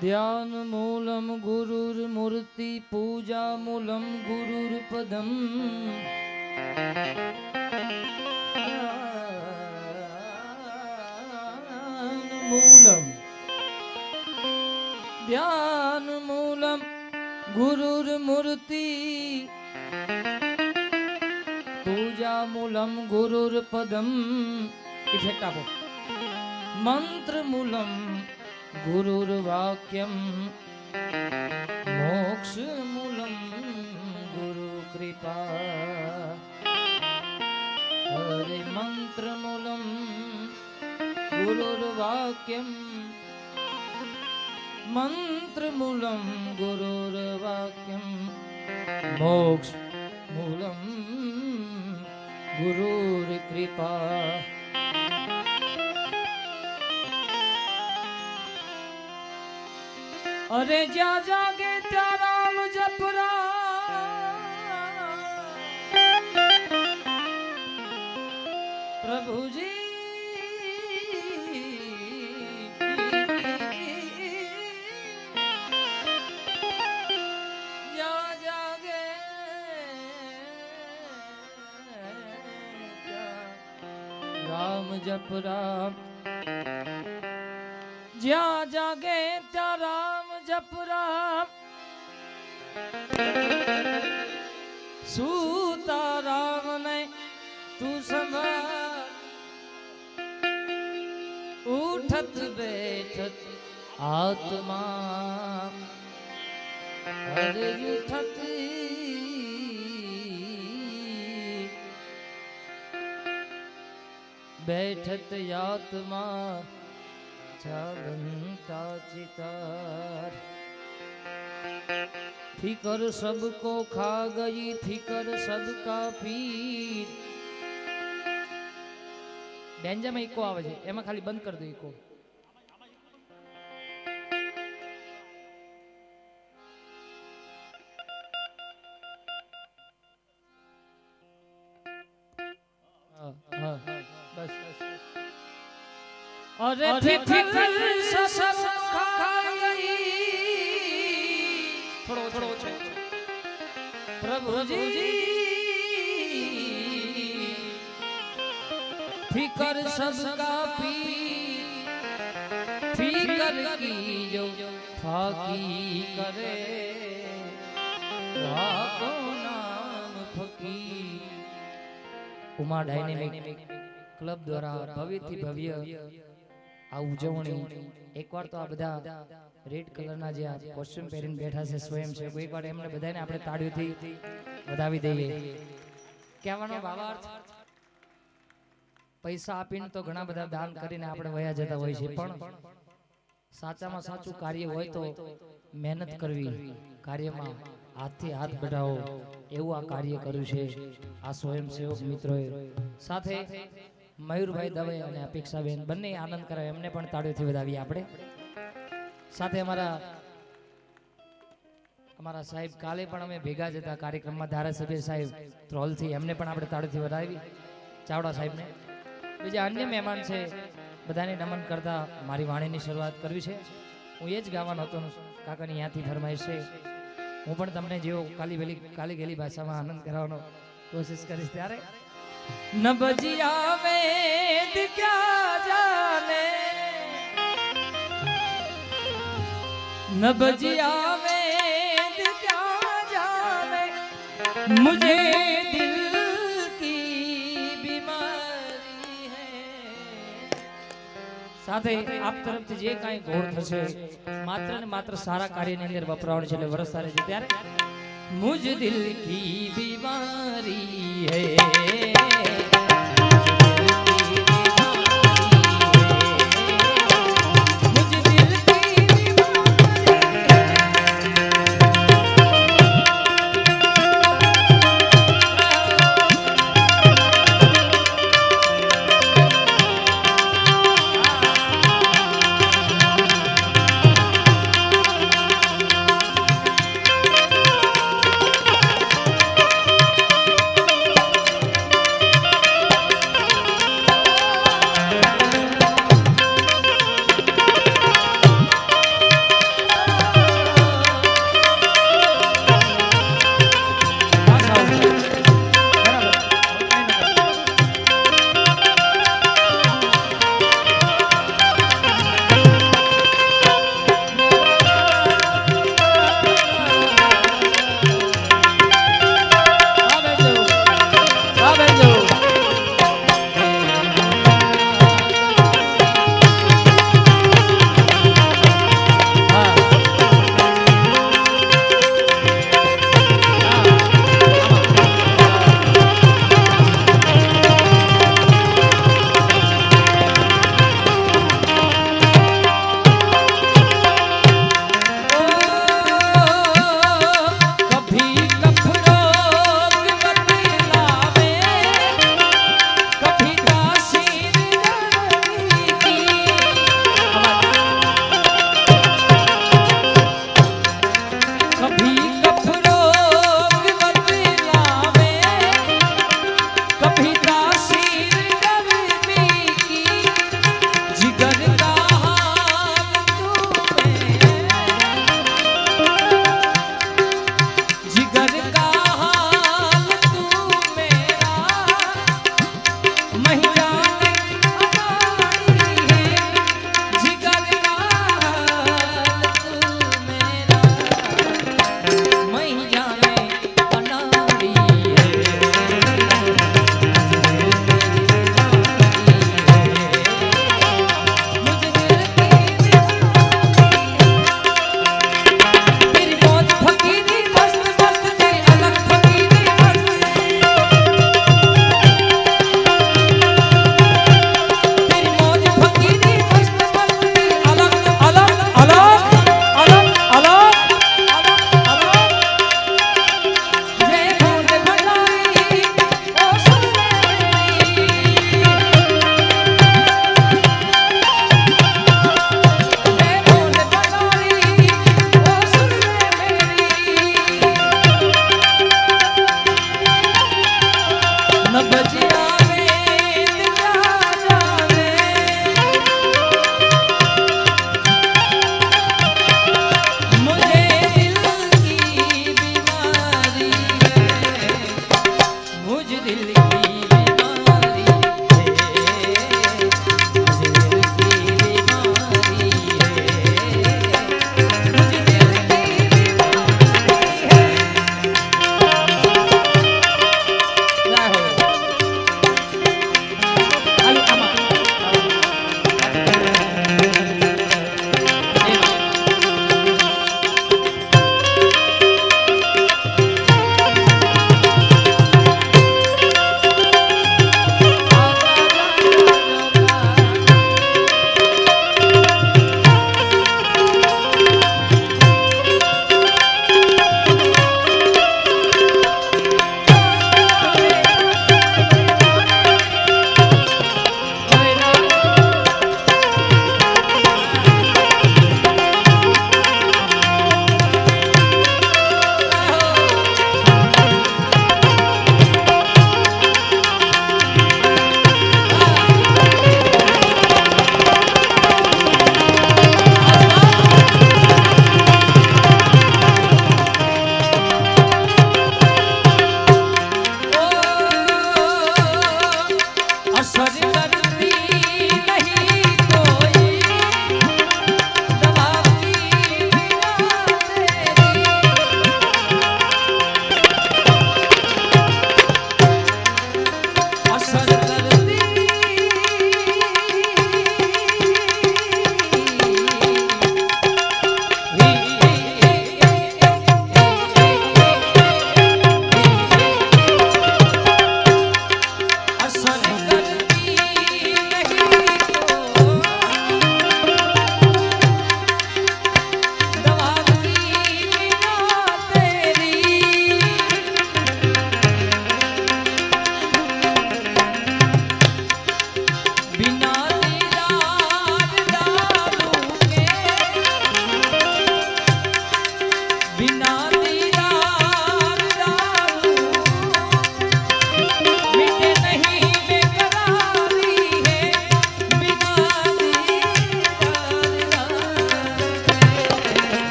ध्यान मूलम गुरुर्मूर्ति पूजा मूलम गुरुर्पदम मूलम ध्यान मूलम गुरुर्मूर्ति पूजा मूलम गुरुर्पदम इफेक्ट आपो मंत्र मूलम गुरुर्वाक्यम मोक्ष मूलम गुरु कृपा हरे मंत्र मूलम गुरुर्वाक्यम मंत्र मूलम गुरुर्वाक्यम मोक्ष मूलम गुरुर्कृपा। अरे जा जागे त्या राम जपरा प्रभु जी जा जागे राम जपरा ज्या जागे त्या राम जपरा सूता राम ने तू संभाल उठत बैठत आत्मा अरे उठत बैठत आत्मा चालंता चितार फिकर सबको खा गई फिकर सबका पीर। બેન્જામાં ઇકો આવે છે એમાં ખાલી બંધ કરી દો ઇકો। બસ अरे फिकर सब खा गई थोड़ो थोड़ो प्रभु जी फिकर सबका पी फिकर की जो फाकी करे वाको नाम फकीर। उमा डायनेमिक क्लब द्वारा भव्य थी भव्य आ उजवणी एक बार तो आ बधा रेड कलर ना जे कोस्ट्यूम पहरीने बैठा छे स्वयं छे एक बार एमने बधाने આપણે તાળીઓથી વધાવી દઈએ। કહેવાનો ભાવાર્થ પૈસા આપીને તો ઘણા બધા દાન કરીને આપણે વયા જતા હોય છે પણ સાચામાં સાચું કાર્ય હોય તો મહેનત કરવી કાર્યમાં હાથથી હાથ બઢાવો એવું આ કાર્ય કર્યું છે આ સ્વયંસેવક મિત્રોએ। સાથે મયુરભાઈ દવે અને અપેક્ષાબેન બંને આનંદ કરાવે એમને પણ તાળીઓથી વધાવીએ આપણે। સાથે અમારા સાહેબ કાલે પણ અમે ભેગા જ હતા કાર્યક્રમમાં ધારાસભ્ય સાહેબ ત્રોલથી એમને પણ આપણે તાળીઓથી વધાવી ચાવડા સાહેબને। બીજા અન્ય મહેમાન છે બધાને નમન કરતા મારી વાણીની શરૂઆત કરવી છે। હું એ જ ગાવાનો હતો કાકાની ત્યાંથી ફરમાઈશ છે હું પણ તમને જેવો કાલી ગેલી ભાષામાં આનંદ કરાવવાનો કોશિશ કરીશ। ત્યારે न बजिया वेद क्या जाने न बजिया वेद क्या जाने मुझे दिल की बीमारी है। સાથે આપ તરફથી જે કાંઈ ઘોડ થશે માત્ર ને માત્ર સારા કાર્યની અંદર વપરાવાનું છે એટલે વરસતા રહેજો। ત્યારે મુझ દિલ કી બીમારી હૈ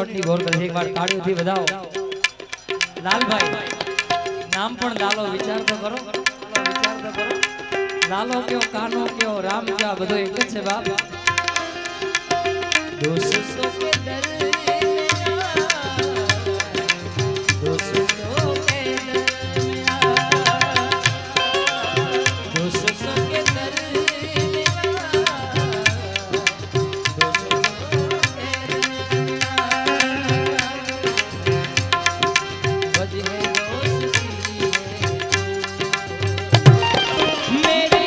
નોટની ગોર કરે એક વાર તાળીઓથી વધાવો લાલભાઈ નામ પણ લાલો વિચાર તો કરો લાલો કયો કાનો કયો રામ કયો બધો એક જ છે બાપ दोस्तों के दरमियान दोस्तों के दरमियान दोस्तों के दरमियान दोस्तों के दरमियान वजह दोस्ती मेरी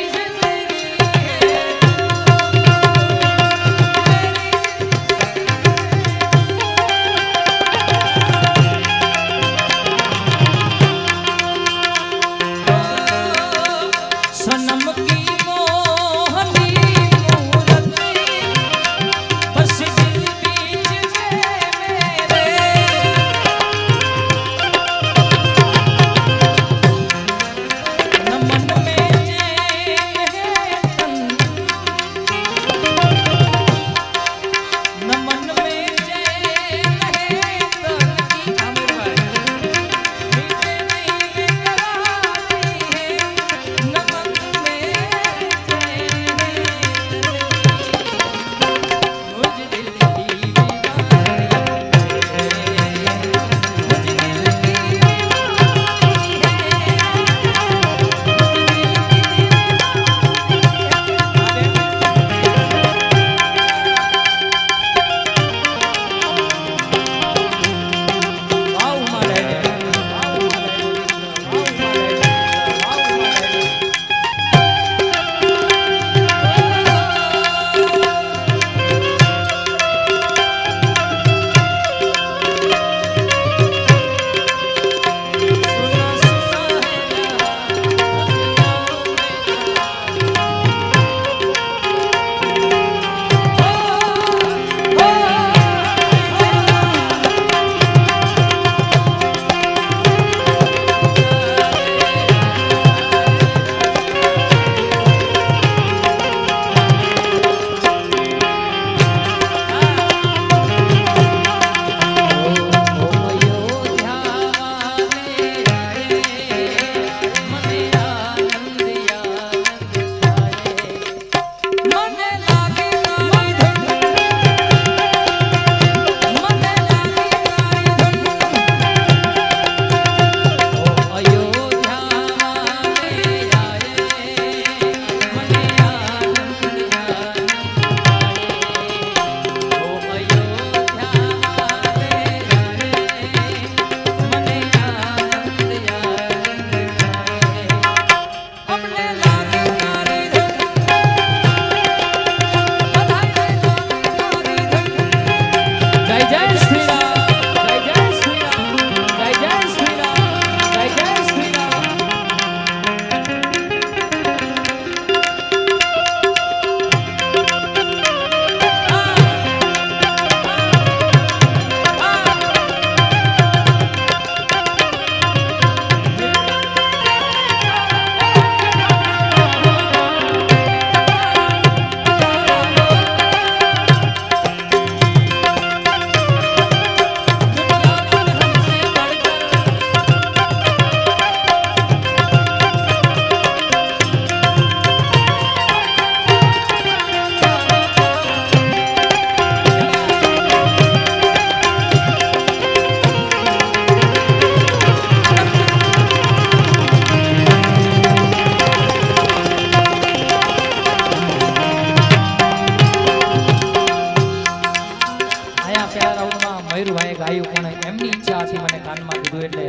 મયુરભાઈ ગાયું પણ એમની ઈચ્છા હતી મને કાનમાં કીધું એટલે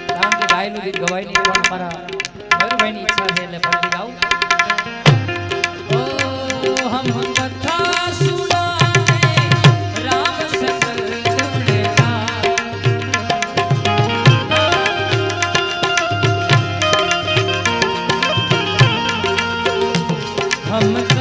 કારણ કે ગાયનું ગીત ગવાય નહીં પણ મારા મયુરભાઈની ઈચ્છા છે એટલે ફરીથી ગાઉં ઓ હમ કથા સુનાએ રામ સકલ हम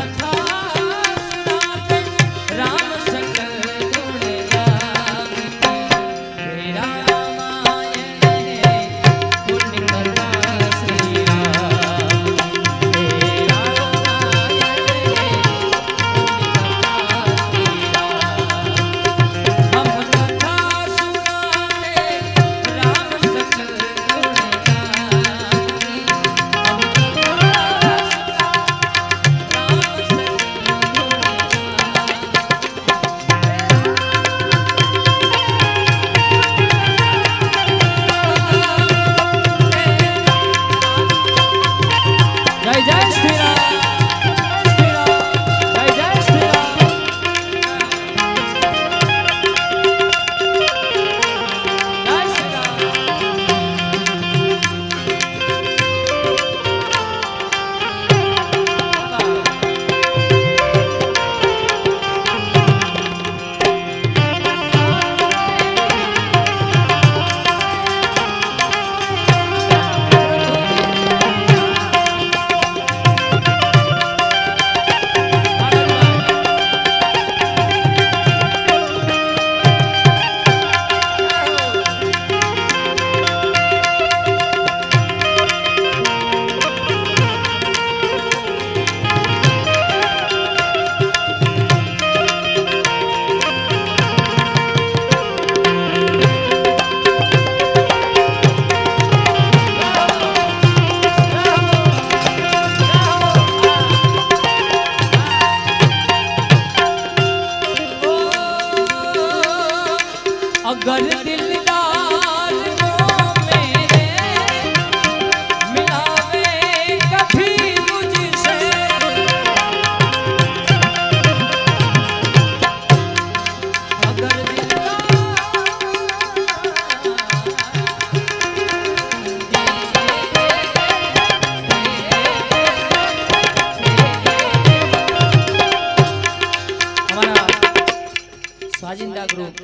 ગીતા ગ્રુપ,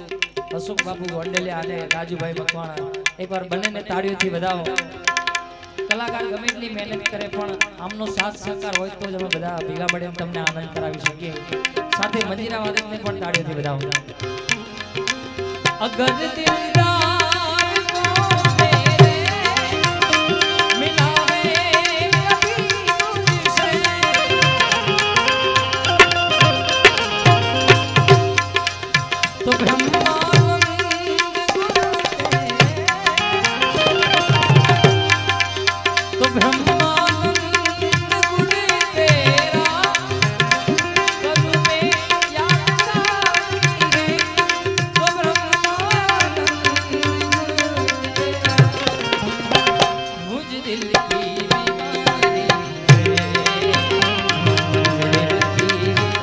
અશોક બાપુ વંડેલિયા અને રાજુભાઈ મકવાણા, એકવાર બંનેને તાળીઓથી વધાવો. કલાકાર ગમે એટલી મહેનત કરે પણ આમનો સાથ સહકાર હોય તો જ અમે બધા ભેગા મળીને તમને આનંદ કરાવી શકીએ. સાથે મંજીરા વાદકને પણ તાળીઓથી વધાવો. અગર દિલદાર કો મેરે મિલાવે કભી મુझसे, तो ब्रह्मानंद तो ब्रह्मानंद गुण तेरा कब में याद आती है, तो ब्रह्मानंद गुण तेरा मुझ दिल की बीमारी है, मुझ दिल की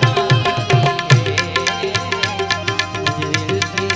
बीमारी है, मुझ दिल की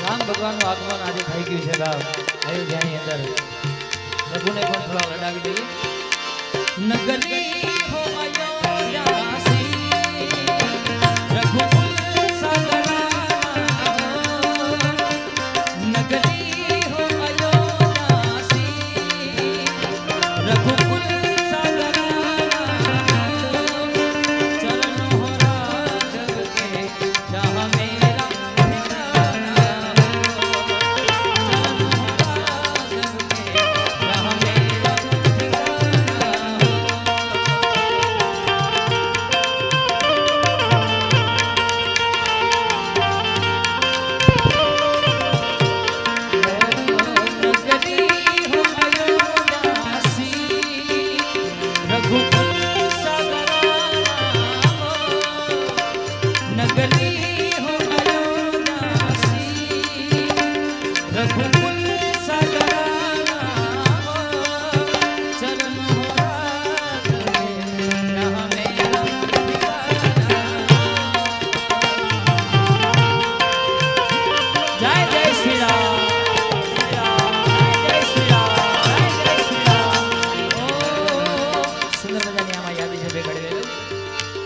રામ ભગવાનનું આગમન આજે થઈ ગયું છે ગામ અયોધ્યાની અંદર. પ્રભુને પણ થોડા લડાવી દઈએ. નગરી હો અયોધ્યાસી, રઘુકુલ સગરા, નગરી હો અયોધ્યાસી, રઘુકુલ સગરા, ચરણ હો રાઘવ કે જહાં મેરા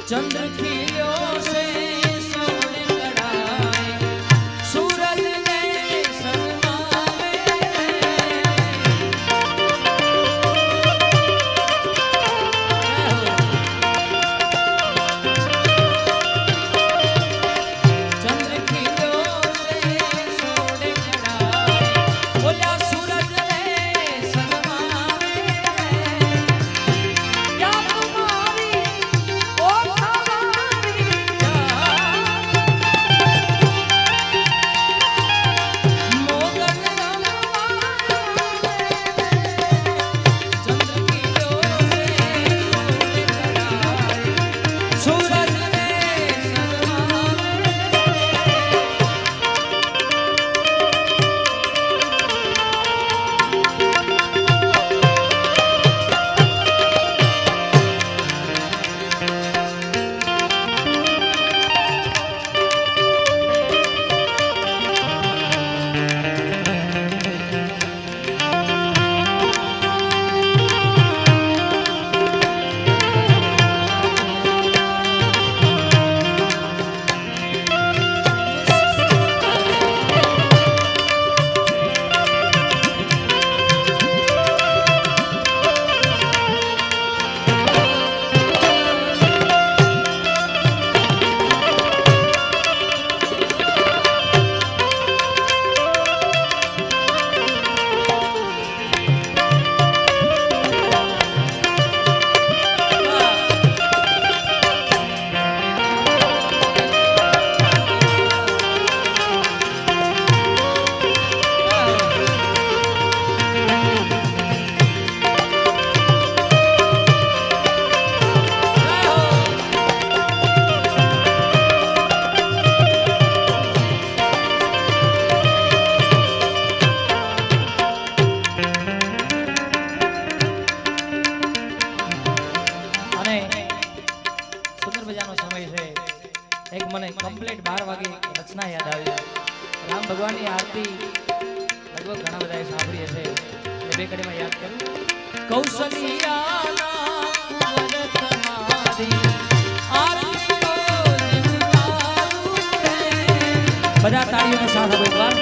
चंद्र खिलो से सोने कढ़ाए, सूरज ने शर्मावे, चंद्र खिलो से सोने कढ़ाए, बोला सूरज ने शर्मावे, क्या तुम्हारी ओ हमारी क्या અને સુંદર મજાનો સમય છે એક મને કમ્પ્લીટ 12 વાગે રચના યાદ આવી રામ ભગવાનની આરતી લગભગ ઘણા બધાએ સાંભળી હશે એટલે બે કડીમાં યાદ કરું કૌશલ્યાના કુંવર તમારી આરતી બધા તાળીઓનો સાથ આપો એકવાર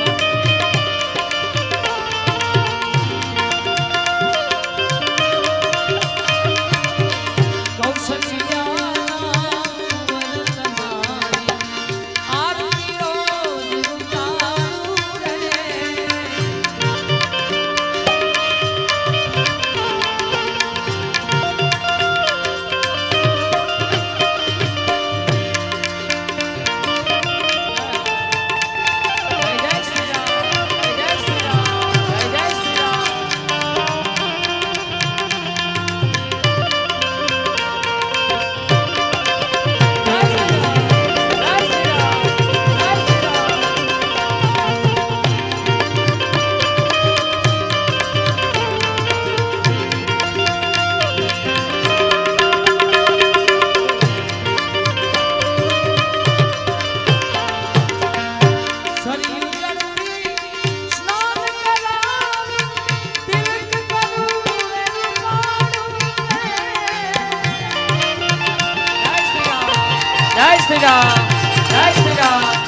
जय श्री राम जय श्री राम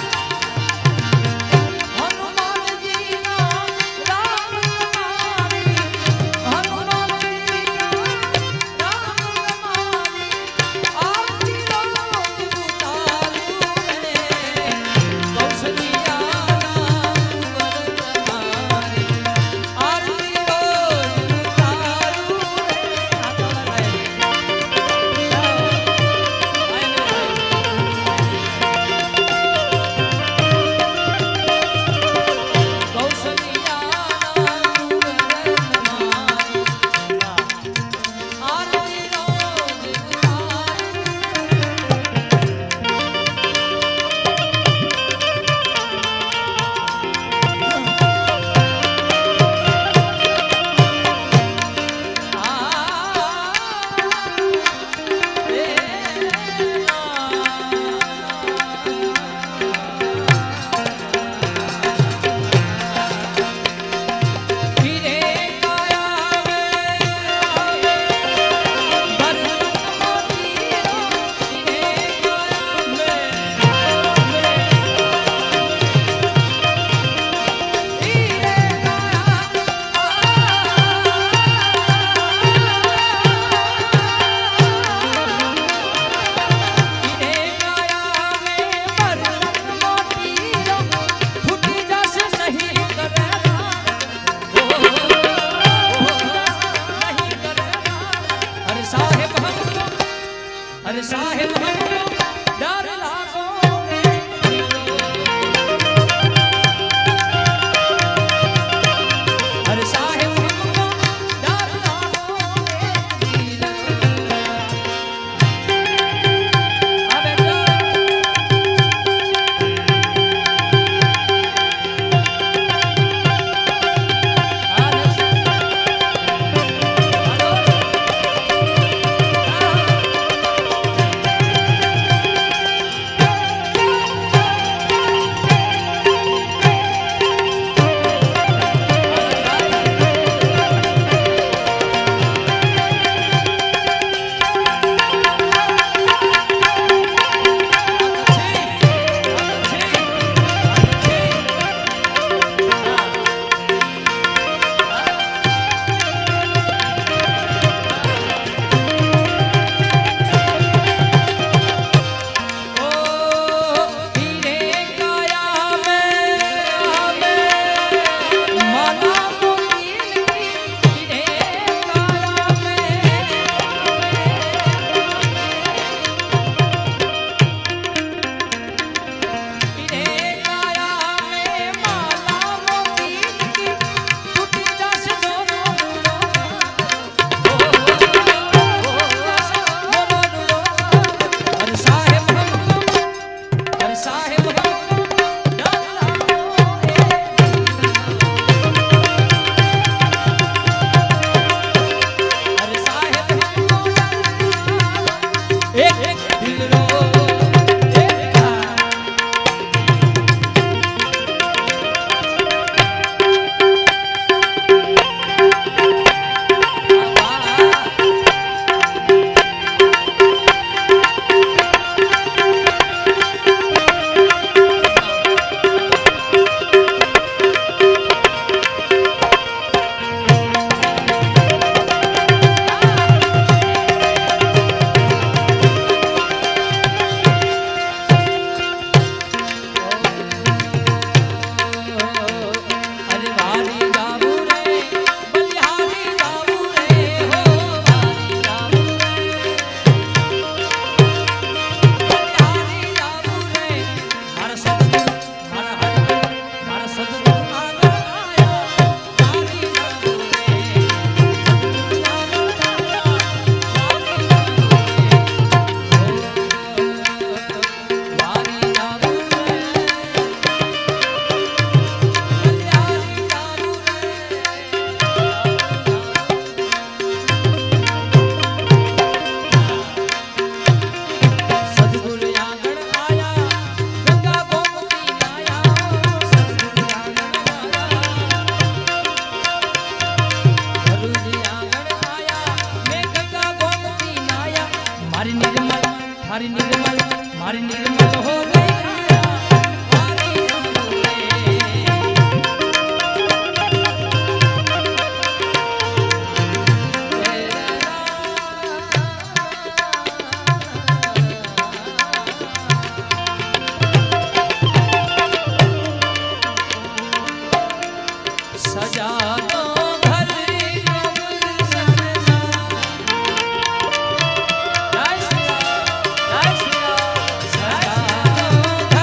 अरे साहिब हमको डर लागो अरे साहिब हमको डर लागो थारी निर्मल मारी निर्मल हो गई सजा दो घर को गुलशन जय श्री राम सजा दो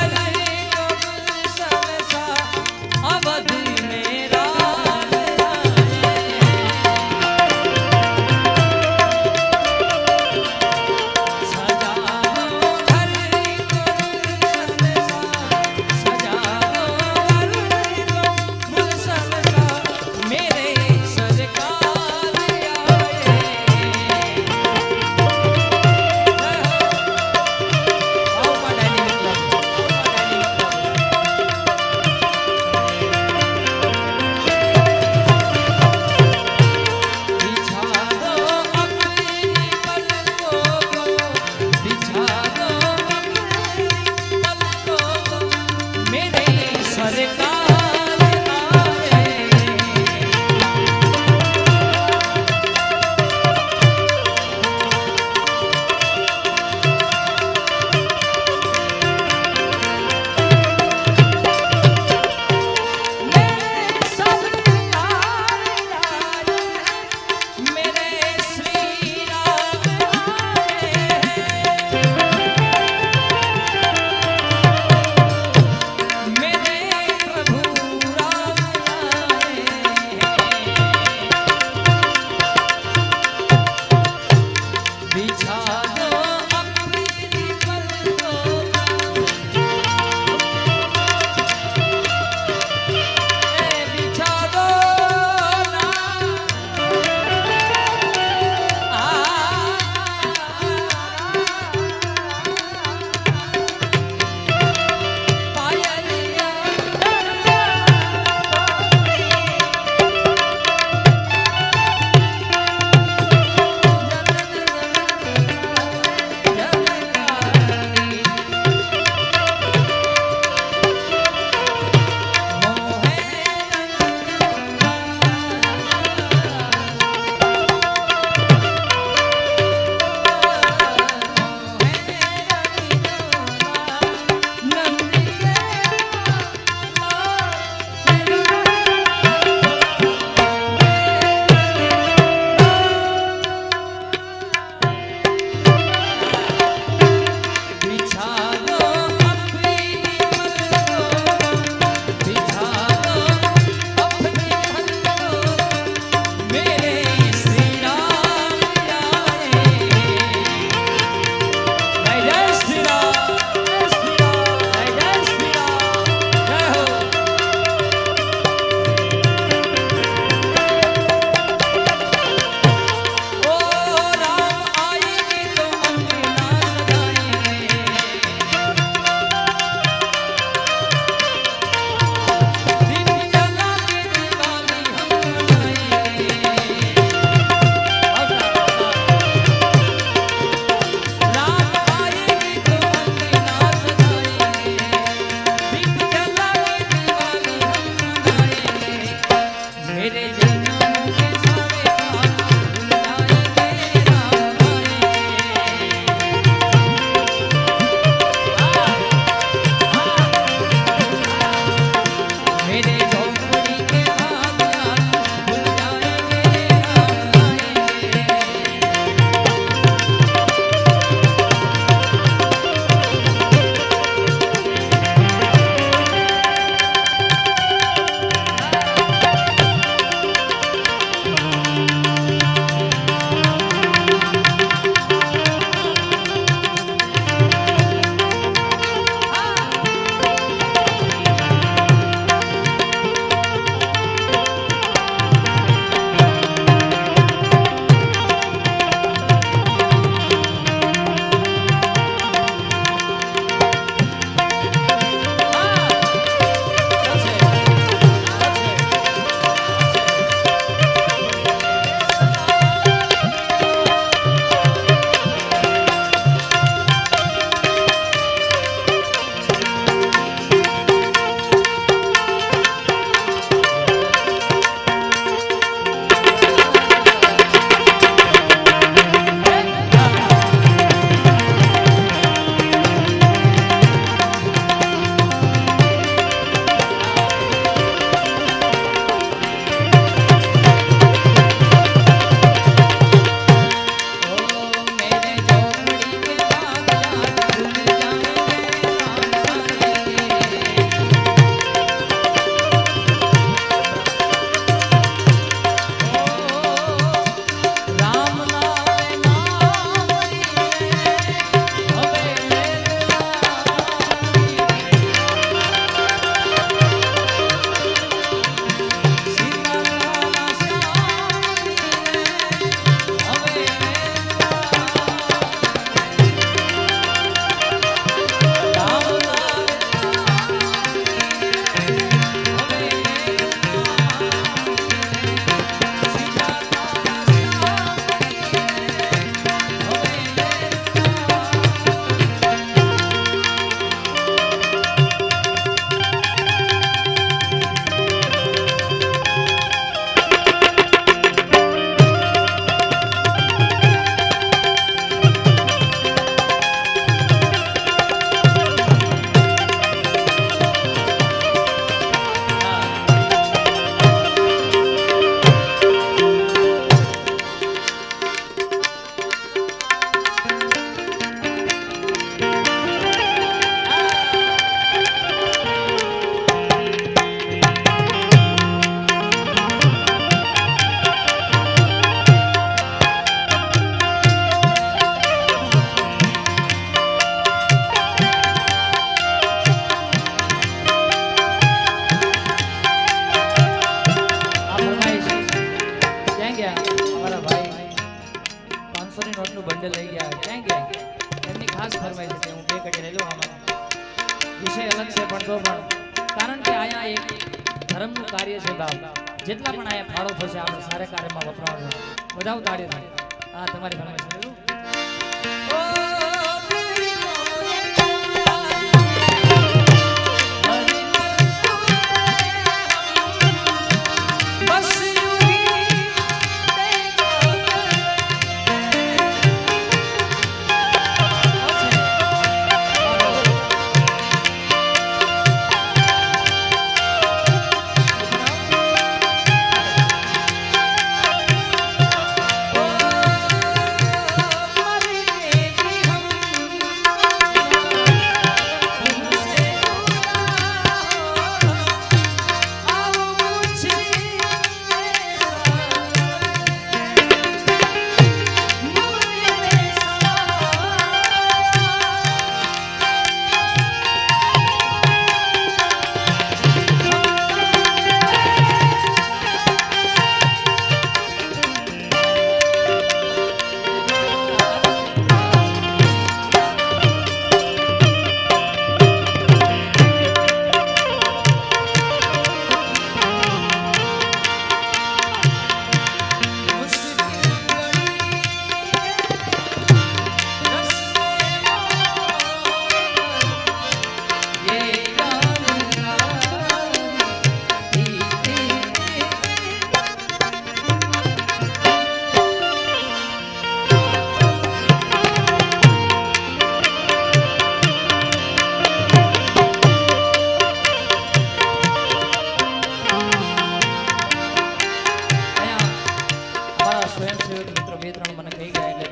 ખાસ ફરમાય છે હું બે કડી લઈ લઉં આમાં વિષય અલગ છે પણ તો પણ કારણ કે આયા એક ધર્મનું કાર્ય છે બાપ જેટલા પણ આયા ફાળો થશે આપણે સારા કાર્યમાં વપરાવાનું બધા તાળીઓ થાય આ તમારી ફરમાઈશ લઈ લઉં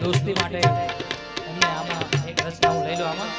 દોસ્તી માટે એમને આમાં એક રચના હું લઈ લો આમાં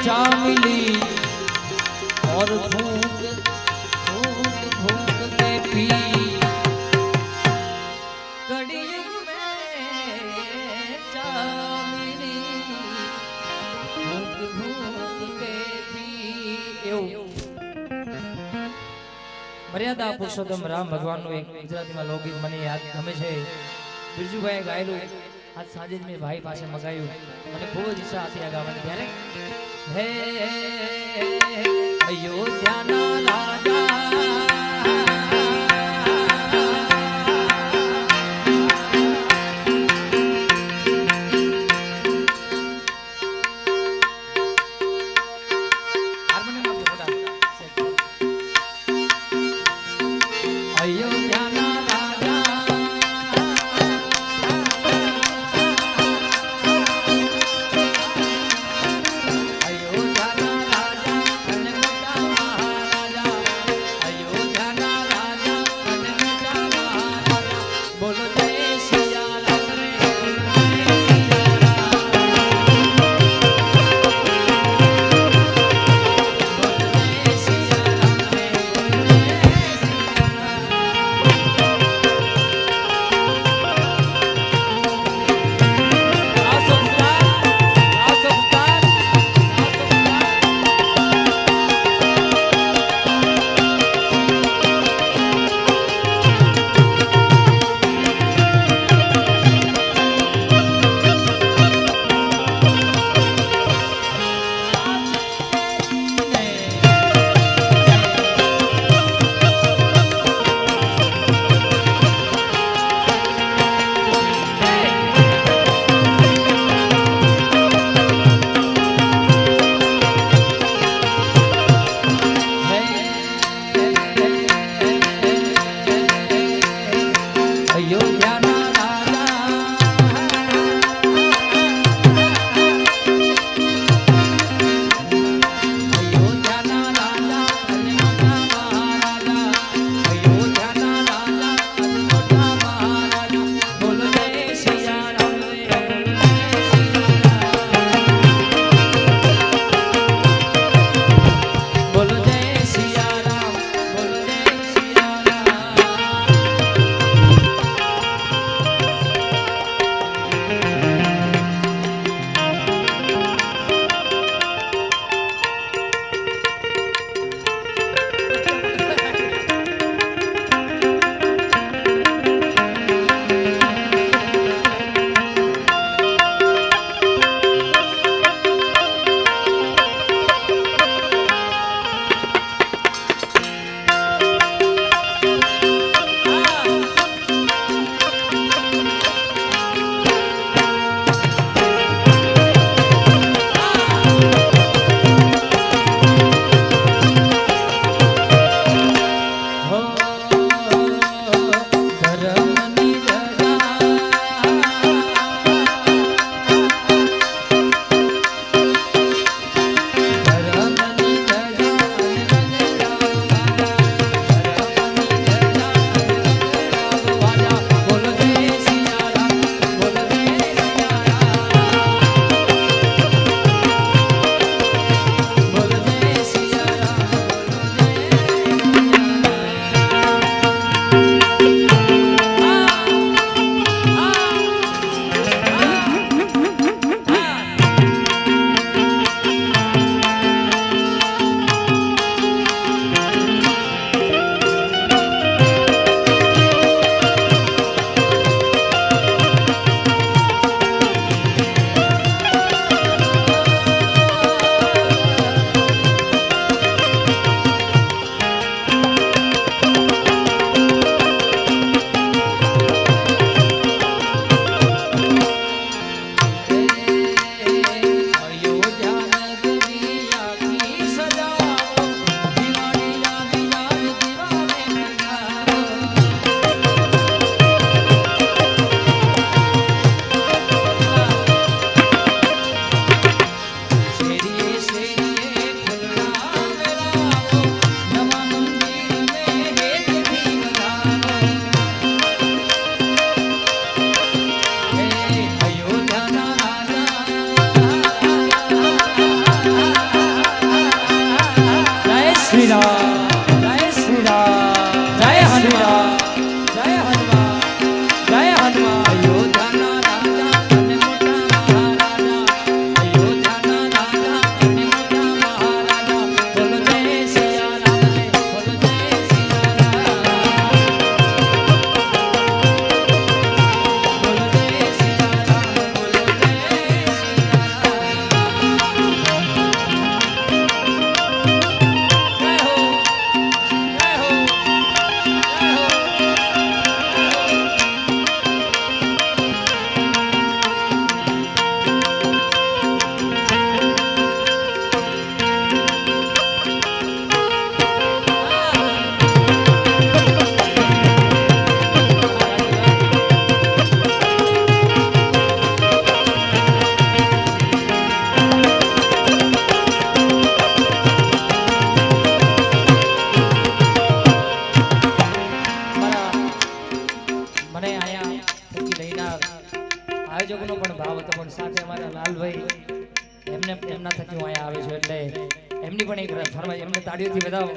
चा मिली और फूंक फूंक फूंक के पी कड़ियुग में चा मिली फूंक फूंक के पी એવું મર્યાદા પુરુષોત્તમ રામ ભગવાનનું એક ગુજરાતીમાં લોકગીત મને યાદ ગમે છે બિરજુભાઈએ ગાયેલું આજ સાંજે મેં ભાઈ પાસે મગાયું મને ખૂબ જ ઈચ્છા હતી આ ગાવાની ત્યારે હે અયોધ્યાના રાજા મને અહીંયા થકી લઈને આયોજકોનો પણ ભાવ હતો, પણ સાથે અમારા લાલભાઈ એમના થકી હું અહીંયા આવ્યો છું, એટલે એમની પણ એક ફરમાઈ, એમને તાળીઓથી વધાવો.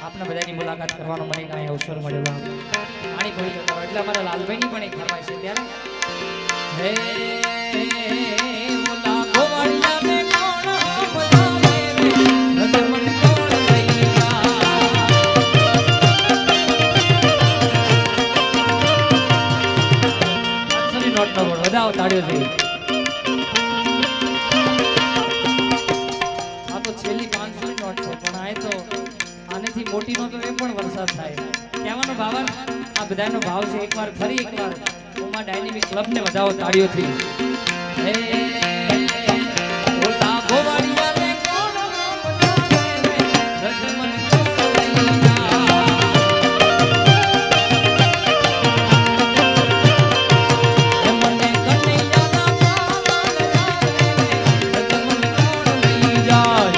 આપના બધાની મુલાકાત કરવાનો મને અહીંયા અવસર મળ્યો. આની કોઈ કરતા એટલે અમારા લાલભાઈની પણ એક ફરમાઈ છે. ત્યારે હે મુલા ગોવાળિયા ને કોણ બોલાવે રે રજમન કોણ લઈયા પાંચસોની નોટ નો બોલ વધાવો તાળીઓથી. આ તો છેલ્લી 500 ની નોટ છે, પણ આ તો આનેથી મોટી નો તો એ પણ વરસાદ થાય. કહેવાનો ભાવ આ બધાનો ભાવ છે. એકવાર ફરી એકવાર ઉમા ડાયનેમિક ક્લબ ને વધાવો તાળીઓથી. હે ઓલા ગોવાળિયા ને કોણ બોલાવે રે રજમન કોણ લઈયા મને કનૈયાના પાવન લાવે રે રજમન કોણ લઈ જાય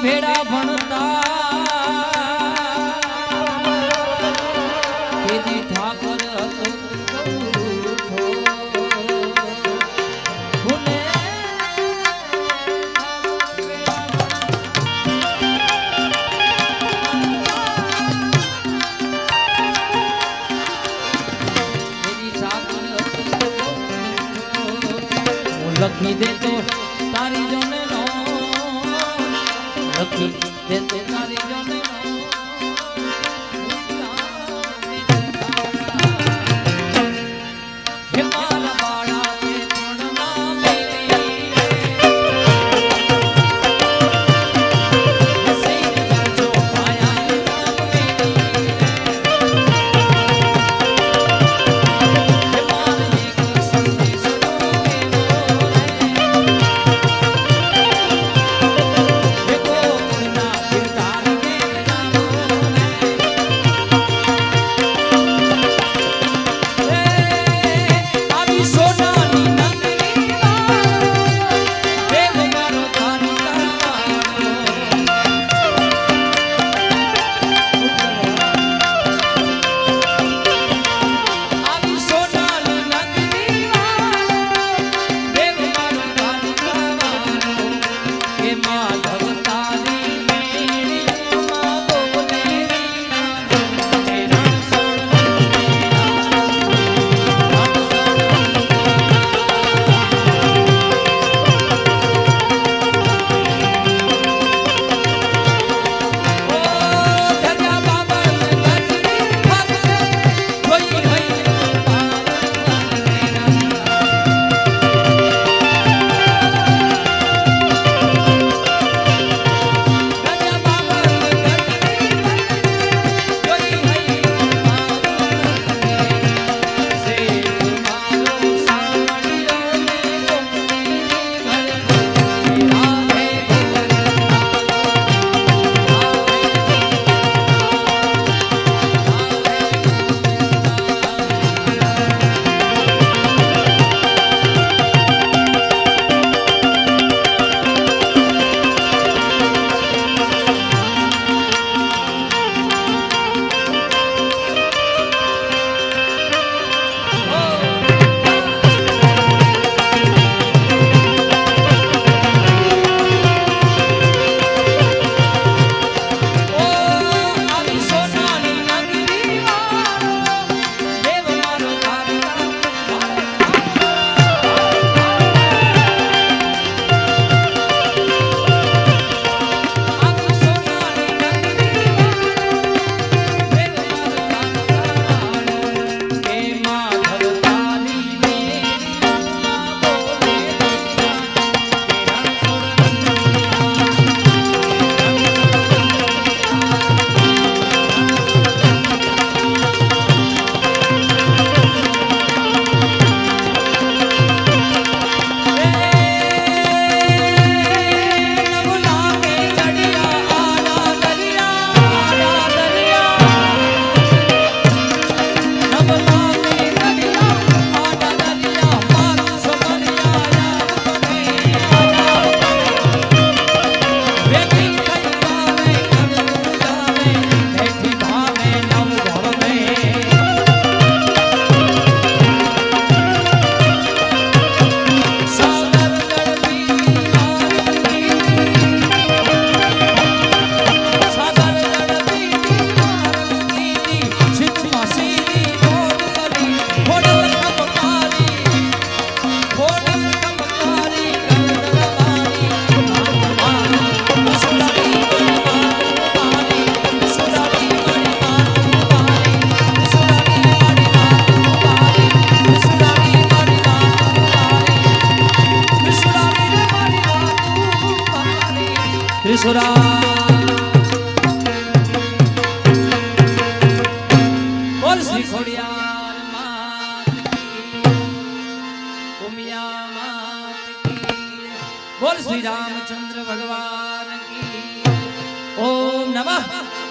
ભેડા ભણતા તેજી ઠાકર હતો લખી દેતો તારી જોને નો લખી દેતો તારી જોને નો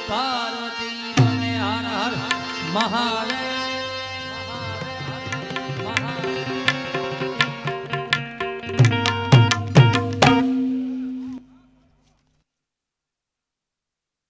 પાર્વતી બને હર હર મહાદેવ